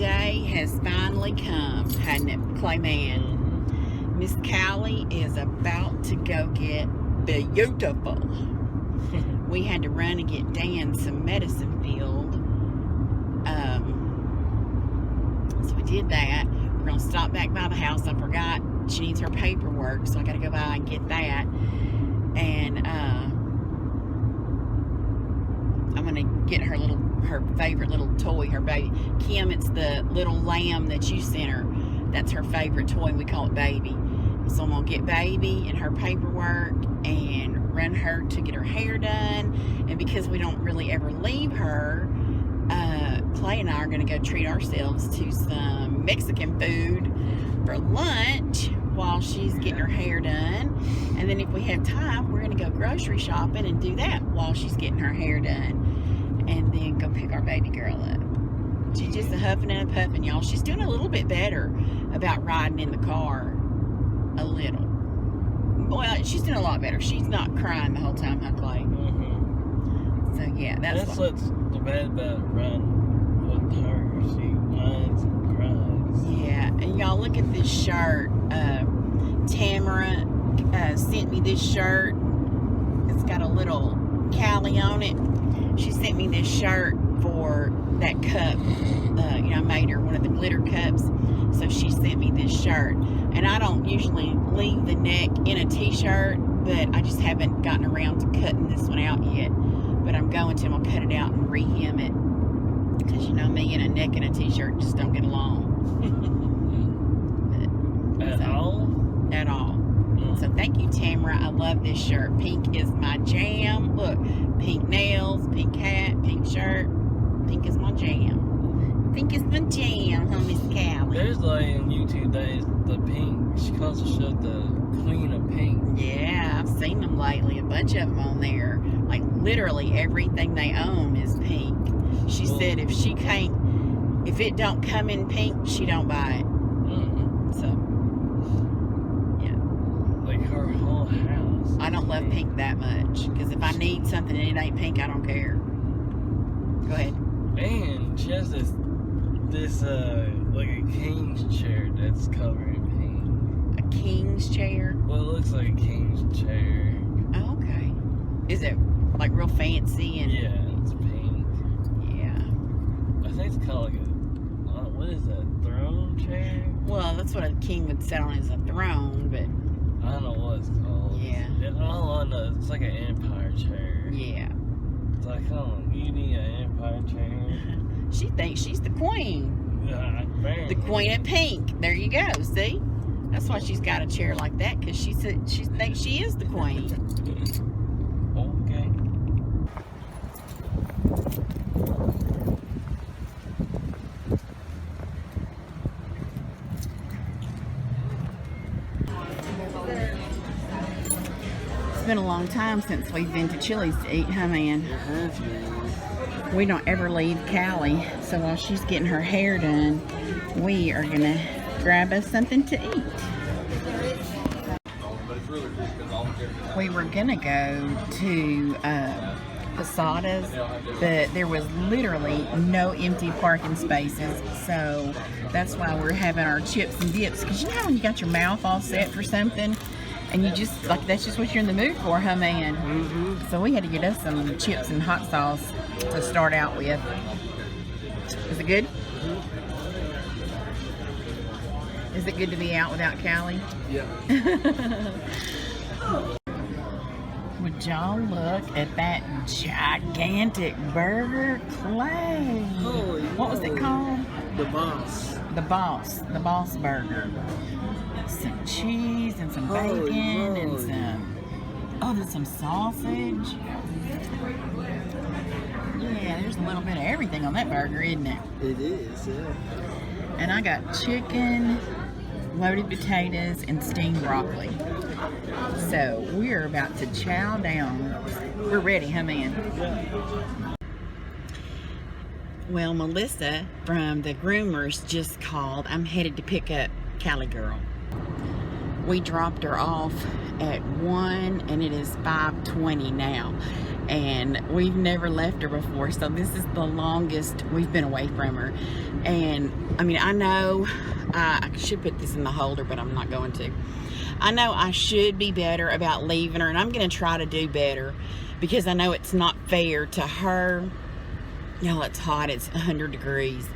day has finally come, hadn't it, Clayman? Miss Callie is about to go get beautiful. We had to run and get Dan some medicine filled. So we did that. We're going to stop back by the house. I forgot she needs her paperwork, so I got to go by and get that. And I'm going to get her favorite little toy, her baby. Kim, it's the little lamb that you sent her. That's her favorite toy. We call it Baby. So I'm going to get Baby and her paperwork and run her to get her hair done. And because we don't really ever leave her, Clay and I are going to go treat ourselves to some Mexican food for lunch while she's getting her hair done. And then if we have time, we're going to go grocery shopping and do that while she's getting her hair done. And then go pick our baby girl up. She's just a huffing and a puffing, y'all. She's doing a little bit better about riding in the car. A little. Well, she's doing a lot better. She's not crying the whole time, huh, Clay? So, yeah, that's what's the bad about riding with her. She whines and cries. Yeah, and y'all look at this shirt. Tamara sent me this shirt. It's got a little Callie on it. She sent me this shirt for that cup. I made her one of the glitter cups. So she sent me this shirt. And I don't usually leave the neck in a t-shirt, but I just haven't gotten around to cutting this one out yet. But I'm going to. I'll cut it out and re-hem it. Because you know me and a neck and a t-shirt just don't get along. At all? At all. So thank you, Tamara. I love this shirt. Pink is my jam. Look, pink nails, pink hat, pink shirt. Pink is my jam. Pink is my jam, huh, Miss Callie? There's like in YouTube days, the pink, she calls herself the Queen of Pink. Yeah, I've seen them lately. A bunch of them on there. Like literally everything they own is pink. She said if it don't come in pink, she don't buy it. So, yeah. Like her whole house. I don't love pink that much. Because if I need something and it ain't pink, I don't care. Go ahead. And she has this like a king's chair that's covered in pink. A king's chair? Well, it looks like a king's chair. Oh, okay. Is it like real fancy and? Yeah, it's pink. Yeah. I think it's called like what is that, throne chair? Well, that's what a king would sit on, is a throne, but. I don't know what it's called. Yeah. All I know, it's like an empire chair. Yeah. It's like, you need an empire chair. She thinks she's the queen. The Queen of Pink. There you go. See? That's why she's got a chair like that, because she thinks she is the queen. Okay. It's been a long time since we've been to Chili's to eat, huh, man? It has been. We don't ever leave Callie, so while she's getting her hair done, we are going to grab us something to eat. We were going to go to Posadas, but there was literally no empty parking spaces, so that's why we're having our chips and dips. Because you know when you got your mouth all set for something, and you just, like, that's just what you're in the mood for, huh, man? So we had to get us some chips and hot sauce to start out with. Is it good? Is it good to be out without Callie? Yeah. Would y'all look at that gigantic burger, Clay? Holy what was it called? The Boss. The Boss burger. Some cheese and some bacon and there's some sausage. Yeah, there's a little bit of everything on that burger, isn't it? It is, yeah. And I got chicken, loaded potatoes, and steamed broccoli. So we're about to chow down. We're ready, huh, man? Yeah. Well, Melissa from the groomers just called. I'm headed to pick up Callie girl. We dropped her off at 1 and it is 5:20 now. and we've never left her before, so this is the longest we've been away from her. And I mean, I know I should put this in the holder, but I'm not going to. I know I should be better about leaving her, and I'm going to try to do better, because I know it's not fair to her. Y'all, it's hot. It's 100 degrees.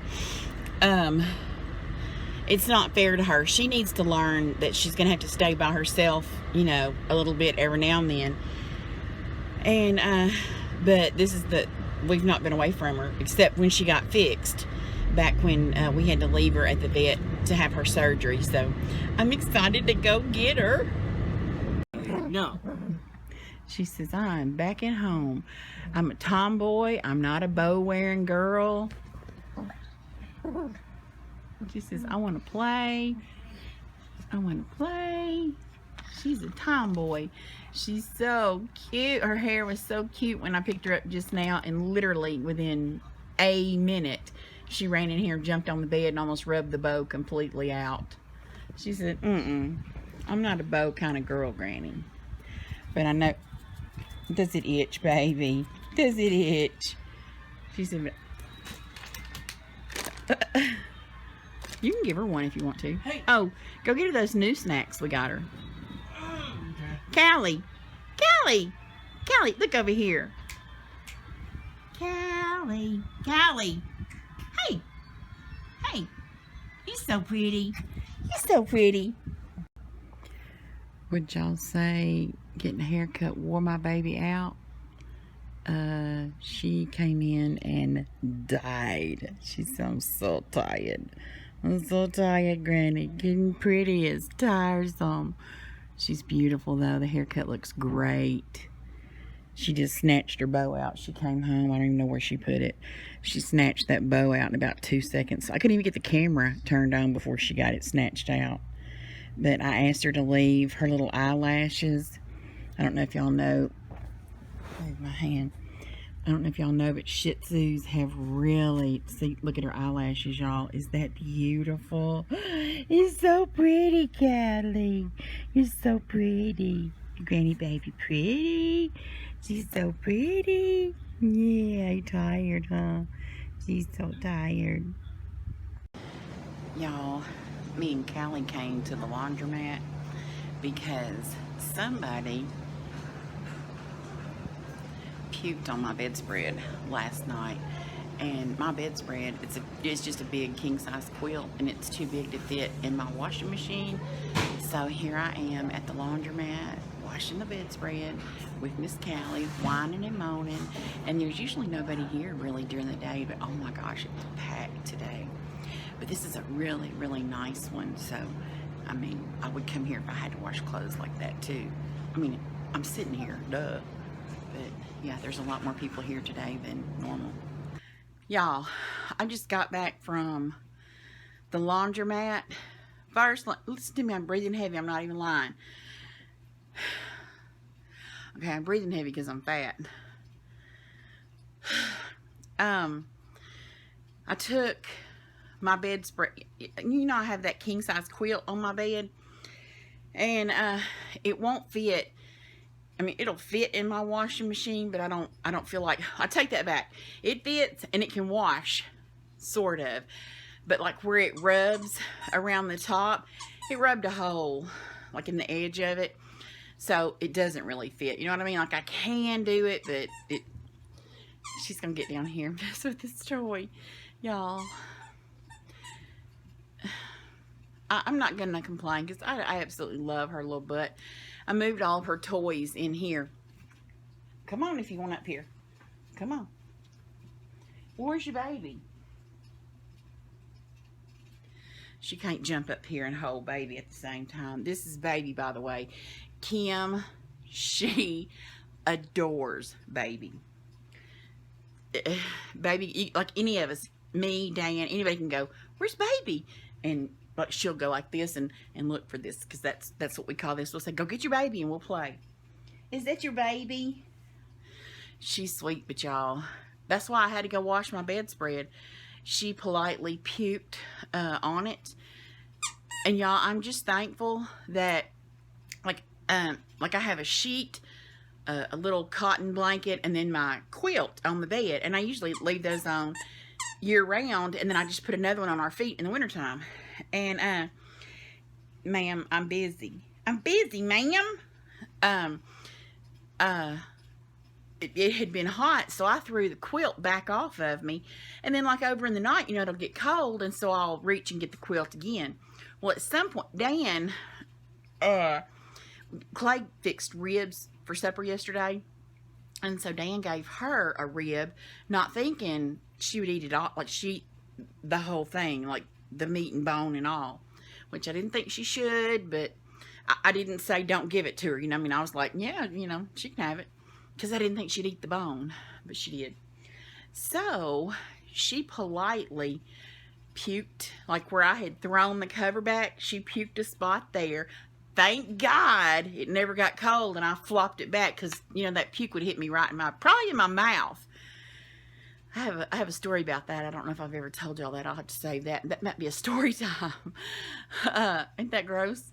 It's not fair to her. She needs to learn that she's going to have to stay by herself, you know, a little bit every now and then. And, but this is we've not been away from her, except when she got fixed, back when we had to leave her at the vet to have her surgery. So I'm excited to go get her. No. She says, I'm back at home. I'm a tomboy. I'm not a bow-wearing girl. She says, I want to play. I want to play. She's a tomboy. She's so cute. Her hair was so cute when I picked her up just now, and literally within a minute, she ran in here, jumped on the bed, and almost rubbed the bow completely out. She said, I'm not a bow kind of girl, Granny. But I know. Does it itch, baby? Does it itch? She said, you can give her one if you want to. Hey. Oh, go get her those new snacks we got her. Okay. Callie, Callie, Callie, look over here. Callie, Callie. Hey, hey, you're so pretty. You're so pretty. Would y'all say getting a haircut wore my baby out? She came in and died. She said, I'm so tired. I'm so tired, Granny. Getting pretty is tiresome. She's beautiful, though. The haircut looks great. She just snatched her bow out. She came home. I don't even know where she put it. She snatched that bow out in about 2 seconds. I couldn't even get the camera turned on before she got it snatched out. But I asked her to leave her little eyelashes. I don't know if y'all know. Move my hand. I don't know if y'all know, but Shih Tzus have really, see, look at her eyelashes, y'all. Is that beautiful? You're so pretty, Callie. You're so pretty. Granny baby pretty. She's so pretty. Yeah, you tired, huh? She's so tired. Y'all, me and Callie came to the laundromat because somebody puked on my bedspread last night, and my bedspread, it's just a big king-size quilt, and it's too big to fit in my washing machine. So here I am at the laundromat washing the bedspread with Miss Callie, whining and moaning, and there's usually nobody here really during the day, but oh my gosh, it was packed today. But this is a really, really nice one, so I mean, I would come here if I had to wash clothes like that too. I mean, I'm sitting here, duh. But yeah, there's a lot more people here today than normal. Y'all, I just got back from the laundromat. First, listen to me, I'm breathing heavy, I'm not even lying. Okay, I'm breathing heavy because I'm fat. I took my bedspread. You know, I have that king-size quilt on my bed, and it won't fit. I mean, it'll fit in my washing machine, but I don't feel like, I take that back. It fits and it can wash, sort of. But like where it rubs around the top, it rubbed a hole, like in the edge of it. So it doesn't really fit. You know what I mean? Like I can do it, but she's going to get down here and mess with this toy. Y'all, I'm not going to complain because I absolutely love her little butt. I moved all of her toys in here. Come on if you want up here. Come on. Where's your baby? She can't jump up here and hold baby at the same time. This is baby, by the way. Kim, she adores baby. Baby, like any of us, me, Dan, anybody can go, where's baby? And like she'll go like this and look for this, because that's what we call this. We'll say, go get your baby and we'll play. Is that your baby? She's sweet, but y'all, that's why I had to go wash my bedspread. She politely puked on it. And y'all, I'm just thankful that like I have a sheet a little cotton blanket, and then my quilt on the bed. And I usually leave those on year round, and then I just put another one on our feet in the wintertime. And ma'am, I'm busy. I'm busy, ma'am. Um, it had been hot, so I threw the quilt back off of me. And then, like, over in the night, you know, it'll get cold, and so I'll reach and get the quilt again. Well, at some point, Dan, Clay fixed ribs for supper yesterday, and so Dan gave her a rib, not thinking she would eat it all, like the whole thing, like the meat and bone and all, which I didn't think she should, but I didn't say don't give it to her, you know. I mean, I was like, yeah, you know, she can have it, because I didn't think she'd eat the bone, but she did. So she politely puked, like where I had thrown the cover back, she puked a spot there. Thank God it never got cold, and I flopped it back, because, you know, that puke would hit me right in probably in my mouth. I have a story about that. I don't know if I've ever told y'all that. I'll have to save that. That might be a story time. Ain't that gross?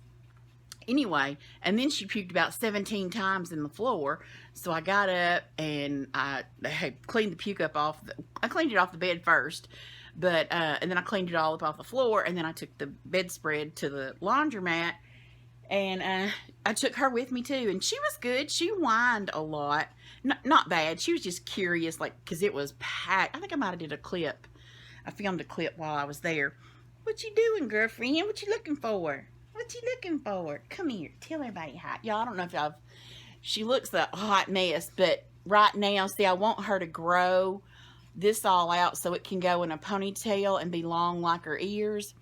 Anyway, and then she puked about 17 times in the floor. So I got up and I had cleaned the puke up off. I cleaned it off the bed first, but and then I cleaned it all up off the floor, and then I took the bedspread to the laundromat, and I took her with me too, and she was good. She whined a lot. Not bad. She was just curious, like, because it was packed. I think I might have did a clip. I filmed a clip while I was there. What you doing, girlfriend? What you looking for? What you looking for? Come here. Tell everybody hi. Y'all, I don't know if she looks a hot mess, but right now, see, I want her to grow this all out so it can go in a ponytail and be long like her ears.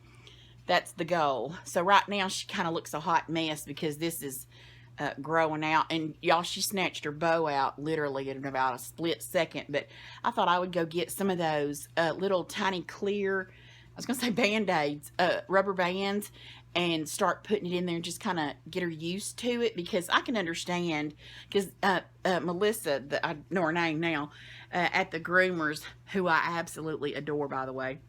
That's the goal. So right now, she kind of looks a hot mess because this is growing out. And y'all, she snatched her bow out literally in about a split second. But I thought I would go get some of those little tiny clear, I was going to say Band-Aids, rubber bands, and start putting it in there and just kind of get her used to it, because I can understand, because Melissa, I know her name now, at the groomers, who I absolutely adore, by the way,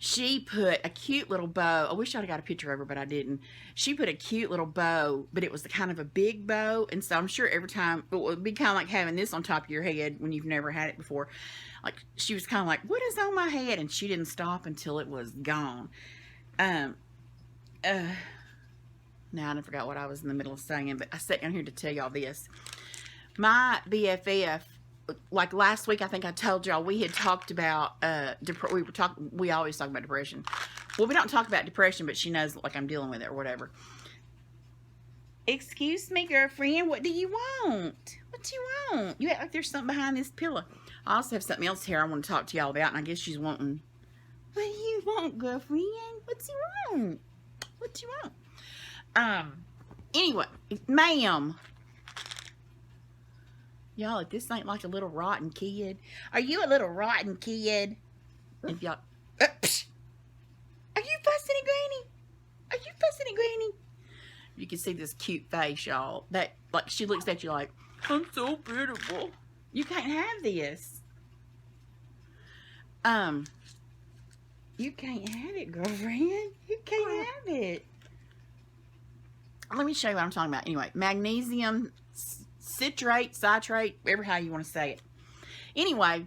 she put a cute little bow. I wish I'd got a picture of her, but I didn't. She put a cute little bow, but it was kind of a big bow, and so I'm sure every time, it would be kind of like having this on top of your head when you've never had it before. Like, she was kind of like, what is on my head? And she didn't stop until it was gone. Now I forgot what I was in the middle of saying, but I sat down here to tell y'all this. My BFF, like last week, I think I told y'all we had talked about we always talk about depression. Well, we don't talk about depression, but she knows, like, I'm dealing with it or whatever. Excuse me, girlfriend, what do you want? What do you want? You act like there's something behind this pillow. I also have something else here I want to talk to y'all about, and I guess she's wanting, what do you want, girlfriend? What do you want? What do you want? Anyway, ma'am. Y'all, if this ain't like a little rotten kid. Are you a little rotten kid? If y'all... Are you fussing at Granny? Are you fussing at Granny? You can see this cute face, y'all. That, like, she looks at you like, I'm so beautiful. You can't have this. You can't have it, girlfriend. You can't have it. Let me show you what I'm talking about. Anyway, magnesium citrate, whatever how you want to say it. Anyway,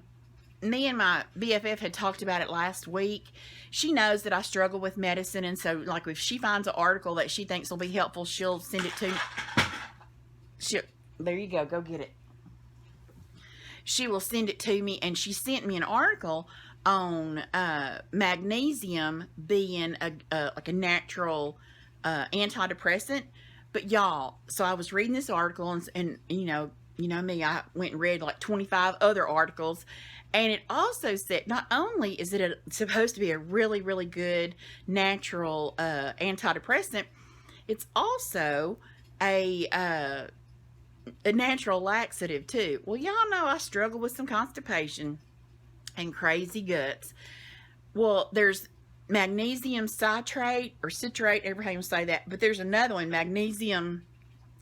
me and my BFF had talked about it last week. She knows that I struggle with medicine, and so, like, if she finds an article that she thinks will be helpful, she'll send it to me. There you go. Go get it. She will send it to me, and she sent me an article on magnesium being like a natural antidepressant. But y'all, so I was reading this article, and you know me, I went and read like 25 other articles, and it also said not only is it supposed to be a really, really good natural antidepressant, it's also a natural laxative too. Well, y'all know I struggle with some constipation and crazy guts. Well, there's magnesium citrate or citrate, however you say that, but there's another one, magnesium,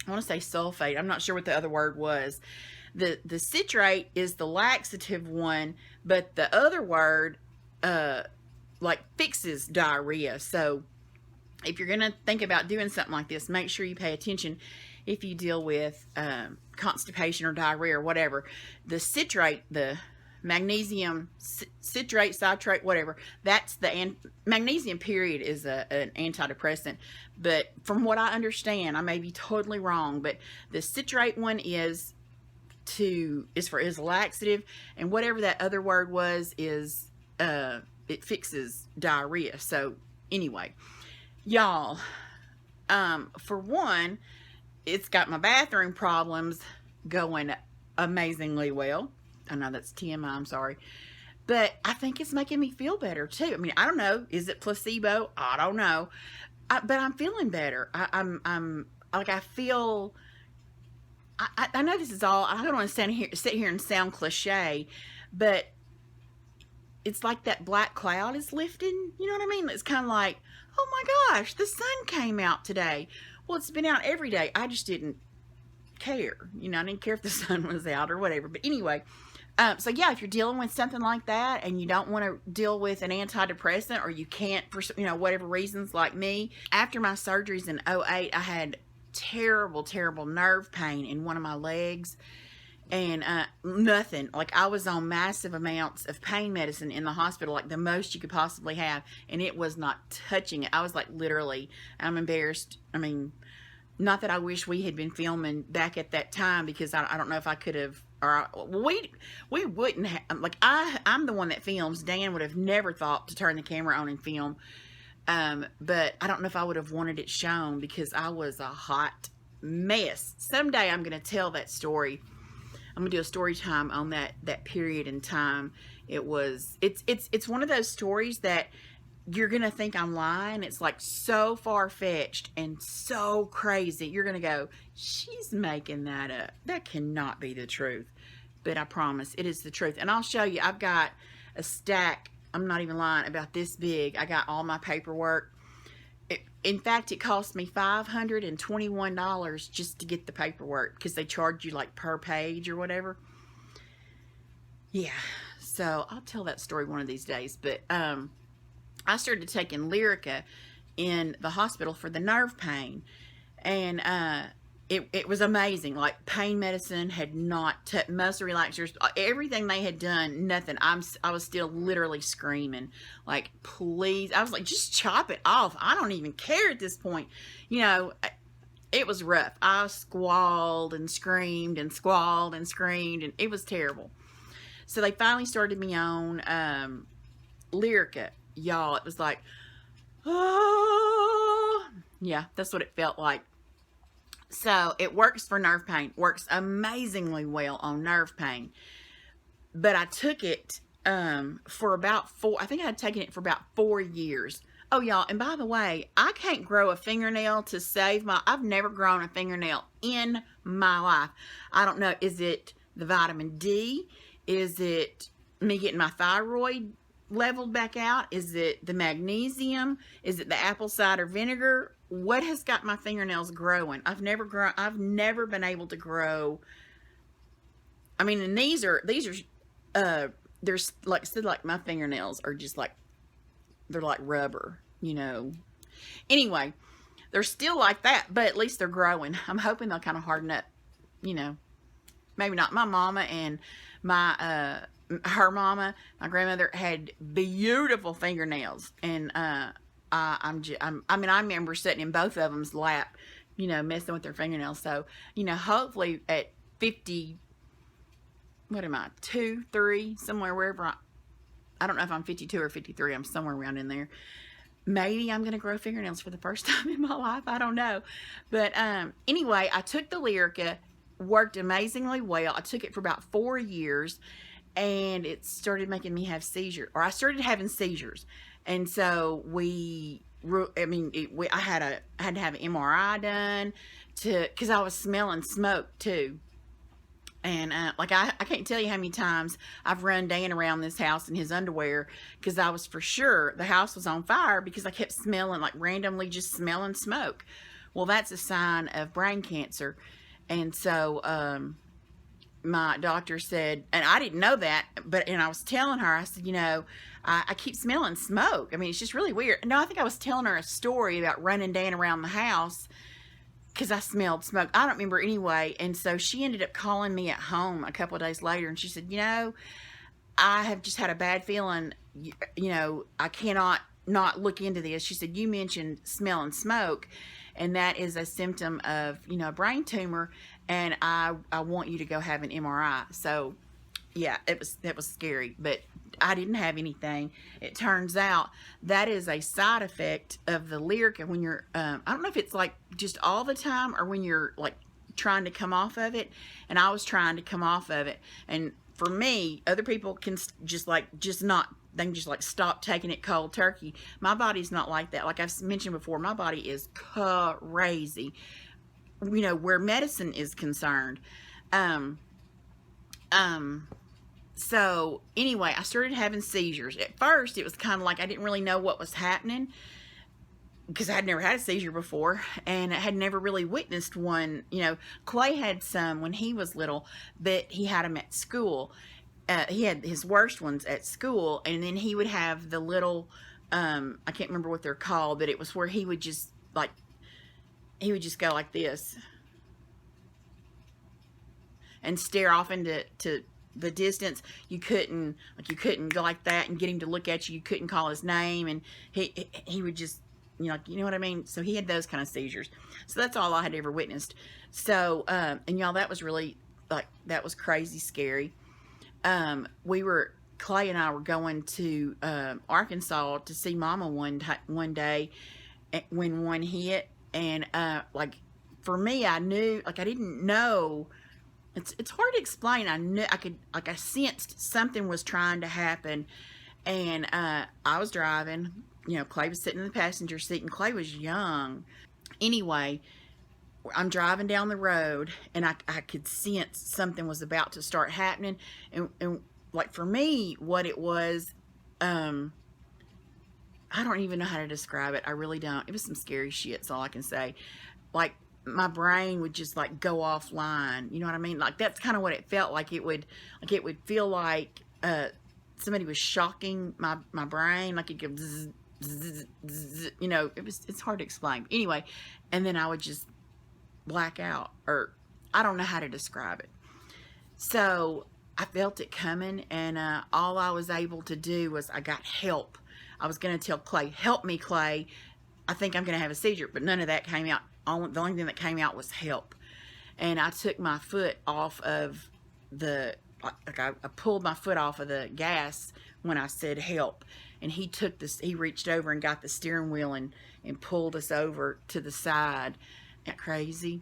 I want to say sulfate. I'm not sure what the other word was. The citrate is the laxative one, but the other word like fixes diarrhea. So if you're gonna think about doing something like this, make sure you pay attention. if you deal with constipation or diarrhea or whatever. The citrate, the magnesium citrate, citrate, whatever, that's the magnesium period is an antidepressant. But from what I understand, I may be totally wrong, but the citrate one is laxative, and whatever that other word was is it fixes diarrhea. So anyway, y'all, for one, it's got my bathroom problems going amazingly well. I know that's TMI, I'm sorry. But I think it's making me feel better too. I mean, I don't know. Is it placebo? I don't know. But I'm feeling better. I'm like, I feel, I know this is all, I don't want to sit here and sound cliche, but it's like that black cloud is lifting. You know what I mean? It's kind of like, oh my gosh, the sun came out today. Well, it's been out every day. I just didn't care. You know, I didn't care if the sun was out or whatever. But anyway, so yeah, if you're dealing with something like that and you don't want to deal with an antidepressant, or you can't for, you know, whatever reasons, like me, after my surgeries in 2008, I had terrible, terrible nerve pain in one of my legs. And nothing, like I was on massive amounts of pain medicine in the hospital, like the most you could possibly have, and it was not touching it. I was like, literally, I'm embarrassed. I mean, not that I wish we had been filming back at that time, because I don't know if I could have, or we wouldn't have, like I'm the one that films. Dan would have never thought to turn the camera on and film, but I don't know if I would have wanted it shown, because I was a hot mess. Someday I'm going to tell that story. I'm gonna do a story time on that period in time. It's one of those stories that you're gonna think I'm lying. It's like so far-fetched and so crazy. You're gonna go, she's making that up. That cannot be the truth. But I promise it is the truth. And I'll show you. I've got a stack, I'm not even lying, about this big. I got all my paperwork. In fact, it cost me $521 just to get the paperwork, because they charge you like per page or whatever. Yeah, so I'll tell that story one of these days. But I started taking Lyrica in the hospital for the nerve pain, and it was amazing. Like, pain medicine had not touched, muscle relaxers, everything they had done, nothing. I was still literally screaming, like, please. I was like, just chop it off. I don't even care at this point. You know, it was rough. I squalled and screamed and squalled and screamed, and it was terrible. So they finally started me on Lyrica. Y'all, it was like, oh. Yeah, that's what it felt like. So it works for nerve pain, works amazingly well on nerve pain. But I took it for about I think I had taken it for about 4 years. Oh, y'all, and by the way, I can't grow a fingernail to save I've never grown a fingernail in my life. I don't know, is it the vitamin D? Is it me getting my thyroid leveled back out? Is it the magnesium? Is it the apple cider vinegar? What has got my fingernails growing? I've never been able to grow. I mean, and these are there's like said, like my fingernails are just like, they're like rubber, you know. Anyway, they're still like that, but at least they're growing. I'm hoping they'll kind of harden up, you know. Maybe not. My mama and her mama, my grandmother, had beautiful fingernails, and I mean, I remember sitting in both of them's lap, you know, messing with their fingernails. So, you know, hopefully at 50, what am I, 2, 3, somewhere, wherever I don't know if I'm 52 or 53. I'm somewhere around in there. Maybe I'm going to grow fingernails for the first time in my life. I don't know. But anyway, I took the Lyrica, worked amazingly well. I took it for about 4 years, and it started making me have seizures, or I started having seizures. And so I had to have an MRI done because I was smelling smoke too. And like I can't tell you how many times I've run Dan around this house in his underwear, because I was for sure the house was on fire, because I kept smelling, like randomly just smelling smoke. Well, that's a sign of brain cancer. And so my doctor said, and I didn't know that, and I was telling her, I said, you know, I keep smelling smoke. I mean, it's just really weird. No, I think I was telling her a story about running Dan around the house, because I smelled smoke. I don't remember anyway. And so she ended up calling me at home a couple of days later, and she said, you know, I have just had a bad feeling. You know, I cannot not look into this. She said, you mentioned smelling smoke, and that is a symptom of, you know, a brain tumor, and I want you to go have an MRI. So yeah, that was scary, but I didn't have anything. It turns out that is a side effect of the Lyrica when you're, I don't know if it's like just all the time or when you're like trying to come off of it. And I was trying to come off of it. And for me, other people can just not, they can just like stop taking it cold turkey. My body's not like that. Like I've mentioned before, my body is crazy, you know, where medicine is concerned. So anyway, I started having seizures. At first, it was kind of like I didn't really know what was happening because I had never had a seizure before, and I had never really witnessed one. You know, Clay had some when he was little, but he had them at school. He had his worst ones at school, and then he would have the little, I can't remember what they're called, but it was where he would just go like this and stare off into the distance. You couldn't go like that and get him to look at you. You couldn't call his name, and he would just, you know, you know what I mean? So he had those kind of seizures. So that's all I had ever witnessed. So and y'all, that was really, like, that was crazy scary. Clay and I were going to Arkansas to see Mama one day when one hit, and like for me, I knew, like, I didn't know. It's hard to explain. I knew, I sensed something was trying to happen, and I was driving. You know, Clay was sitting in the passenger seat, and Clay was young. Anyway, I'm driving down the road, and I could sense something was about to start happening, and like for me, what it was, I don't even know how to describe it. I really don't. It was some scary shit. That's all I can say. Like, my brain would just like go offline. You know what I mean? Like, that's kind of what it felt like. It would feel like somebody was shocking my brain. Like, it could zzz, zzz, zzz, you know, it's hard to explain. Anyway, and then I would just black out, or I don't know how to describe it. So I felt it coming, and all I was able to do was I got help. I was going to tell Clay, help me, Clay. I think I'm going to have a seizure, but none of that came out. The only thing that came out was help. And I took my foot off of like I pulled my foot off of the gas when I said help. And he reached over and got the steering wheel and pulled us over to the side. Isn't that crazy?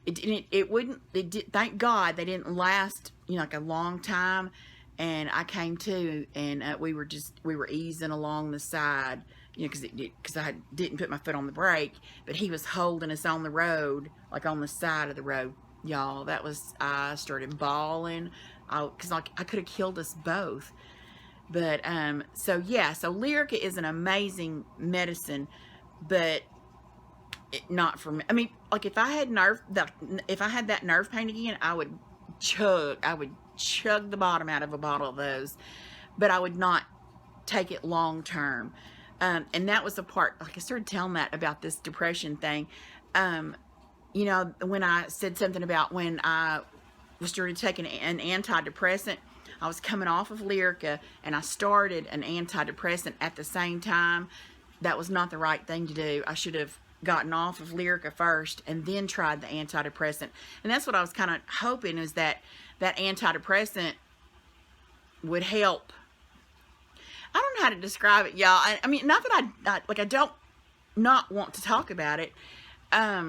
Thank God they didn't last, you know, like a long time. And I came to, and we were easing along the side, you know, because I didn't put my foot on the brake, but he was holding us on the road, like on the side of the road. Y'all, I started bawling, because I could have killed us both. But so yeah, so Lyrica is an amazing medicine, but not for me. I mean, like, if I had that nerve pain again, I would chug the bottom out of a bottle of those, but I would not take it long term. And that was the part, like, I started telling that about this depression thing. You know, when I said something about when I started taking an antidepressant, I was coming off of Lyrica, and I started an antidepressant at the same time. That was not the right thing to do. I should have gotten off of Lyrica first and then tried the antidepressant. And that's what I was kind of hoping, is that antidepressant would help. I don't know how to describe it, y'all. I mean, not that I don't not want to talk about it. I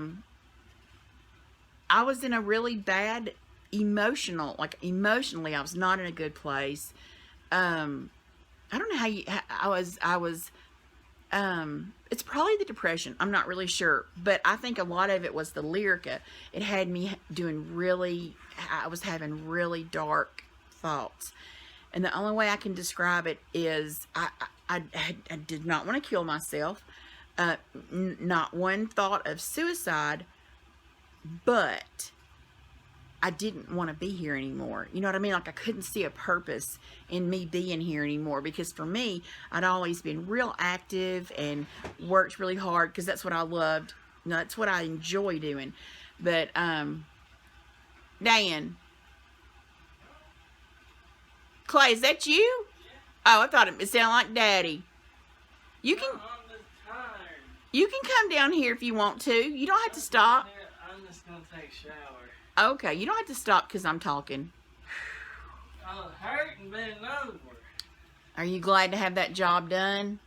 was in a really bad emotionally, I was not in a good place. I don't know I was, it's probably the depression. I'm not really sure, but I think a lot of it was the Lyrica. It had me I was having really dark thoughts. And the only way I can describe it is I did not want to kill myself. Not one thought of suicide, but I didn't want to be here anymore. You know what I mean? Like, I couldn't see a purpose in me being here anymore, because for me, I'd always been real active and worked really hard, because that's what I loved. No, that's what I enjoy doing. But Dan, Clay, is that you? Oh, I thought it sounded like Daddy. You can I'm just tired. you can come down here if you want to. You don't have to stop. I'm just gonna take a shower. Okay, you don't have to stop because I'm talking. I was hurting bending over. Are you glad to have that job done?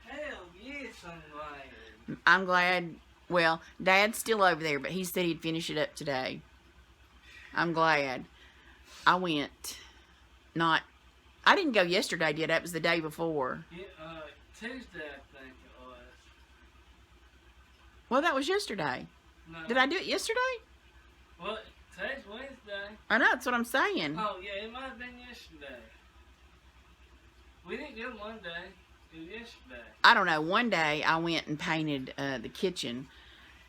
Hell yes, I'm glad. I'm glad. Well, Dad's still over there, but he said he'd finish it up today. I'm glad. I went. I didn't go yesterday, did I? It was the day before. Yeah, Tuesday, I think it was. Well, that was yesterday. No. Did I do it yesterday? Well, today's Wednesday. I know, that's what I'm saying. Oh, yeah, it might have been yesterday. We didn't do it Monday. It was yesterday. I don't know. One day I went and painted the kitchen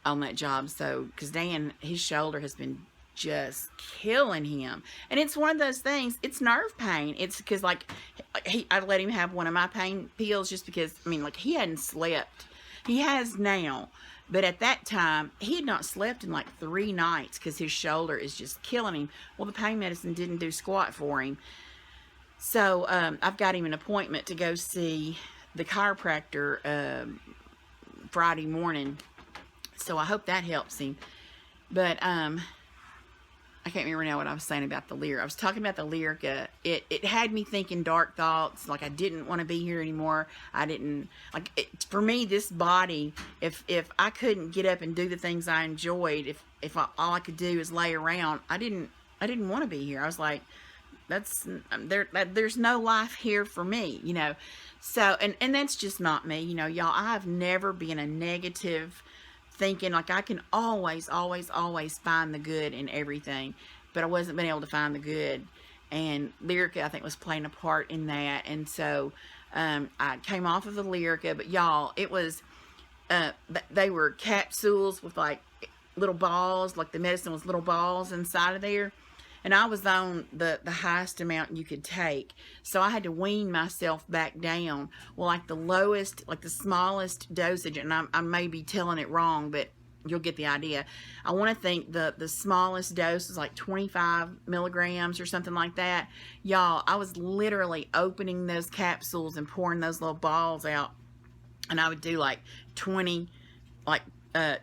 on that job. So, because Dan, his shoulder has been just killing him. And it's one of those things, it's nerve pain. It's because, like, I let him have one of my pain pills just because, I mean, like, he hadn't slept. He has now. But at that time, he had not slept in like 3 nights because his shoulder is just killing him. Well, the pain medicine didn't do squat for him. So I've got him an appointment to go see the chiropractor Friday morning. So I hope that helps him. But I can't remember now what I was saying about the Lyrica. I was talking about the Lyrica. It had me thinking dark thoughts, like I didn't want to be here anymore. I didn't, like, for me, this body, if I couldn't get up and do the things I enjoyed, if all I could do is lay around, I didn't want to be here. I was like, there's no life here for me, you know. So, and that's just not me, you know, y'all. I've never been a negative thinking, like I can always find the good in everything, but I wasn't been able to find the good, and Lyrica, I think, was playing a part in that. And so I came off of the Lyrica, but y'all, it was they were capsules with like little balls, like the medicine was little balls inside of there, and I was on the highest amount you could take. So I had to wean myself back down. Well, like the lowest, like the smallest dosage, and I may be telling it wrong, but you'll get the idea. I want to think the smallest dose is like 25 milligrams or something like that. Y'all, I was literally opening those capsules and pouring those little balls out. And I would do like 20, like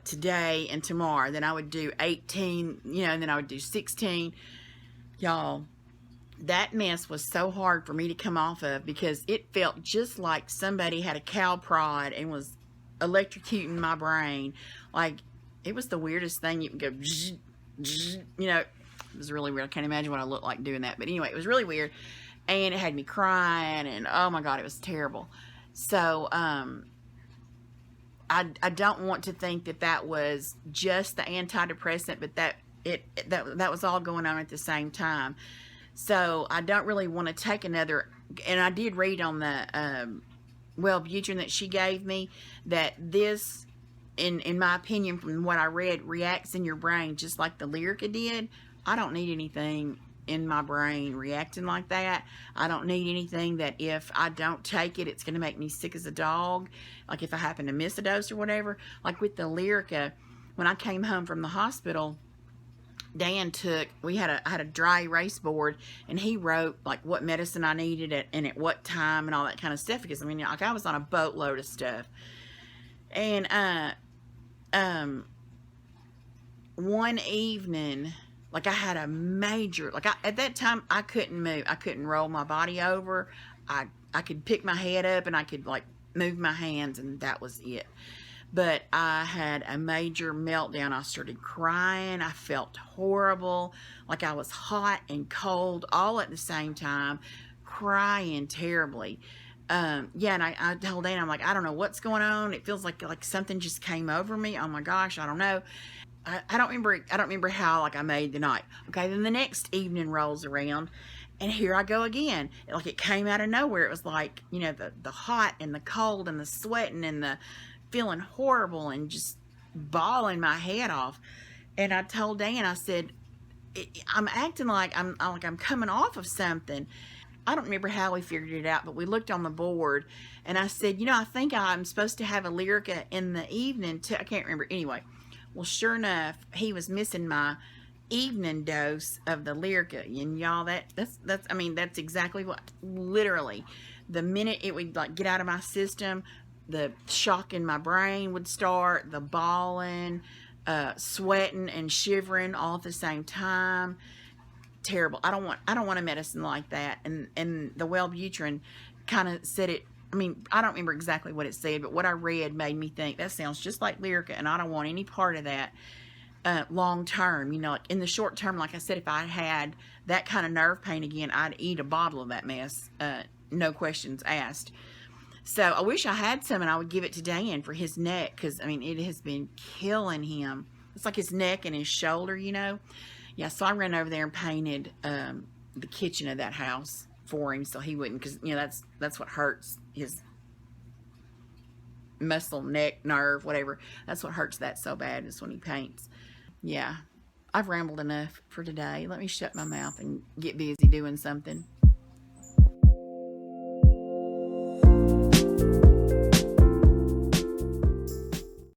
today and tomorrow. Then I would do 18, you know, and then I would do 16. Y'all, that mess was so hard for me to come off of because it felt just like somebody had a cow prod and was electrocuting my brain. Like, it was the weirdest thing. You can go, you know, it was really weird. I can't imagine what I looked like doing that. But anyway, it was really weird. And it had me crying, and oh my God, it was terrible. So, I don't want to think that was just the antidepressant, but that was all going on at the same time. So I don't really want to take another. And I did read on the Wellbutrin that she gave me that this, in my opinion, from what I read, reacts in your brain just like the Lyrica did. I don't need anything in my brain reacting like that. I don't need anything that if I don't take it, it's going to make me sick as a dog. Like if I happen to miss a dose or whatever. Like with the Lyrica, when I came home from the hospital, Dan I had a dry erase board, and he wrote like what medicine I needed and at what time and all that kind of stuff, because I mean, like, I was on a boatload of stuff. And one evening, like, I had a major, like, at that time I couldn't move. I couldn't roll my body over. I could pick my head up and I could like move my hands, and that was it. But I had a major meltdown. I started crying. I felt horrible. Like I was hot and cold all at the same time, crying terribly. Yeah, and I told Dan, I'm like, I don't know what's going on. It feels like something just came over me. Oh my gosh, I don't know. I don't remember how, like, I made the night. Okay, then the next evening rolls around, and here I go again. Like, it came out of nowhere. It was like, you know, the hot and the cold and the sweating and the feeling horrible and just bawling my head off. And I told Dan, I said, I'm acting like I'm coming off of something. I don't remember how we figured it out, but we looked on the board, and I said, I think I'm supposed to have a Lyrica in the evening too. I can't remember. Anyway, well, sure enough, he was missing my evening dose of the Lyrica, and y'all, that's exactly what, literally, the minute it would like get out of my system, the shock in my brain would start, the bawling, sweating and shivering all at the same time. Terrible. I don't want a medicine like that. And the Wellbutrin kind of said it. I mean, I don't remember exactly what it said, but what I read made me think that sounds just like Lyrica, and I don't want any part of that long term. Like in the short term, like I said, if I had that kind of nerve pain again, I'd eat a bottle of that mess, no questions asked. So I wish I had some, and I would give it to Dan for his neck, because I mean it has been killing him. It's like his neck and his shoulder, Yeah, so I ran over there and painted the kitchen of that house for him, so he wouldn't, because that's what hurts his muscle, neck, nerve, whatever. That's what hurts that so bad, is when he paints. Yeah, I've rambled enough for today. Let me shut my mouth and get busy doing something.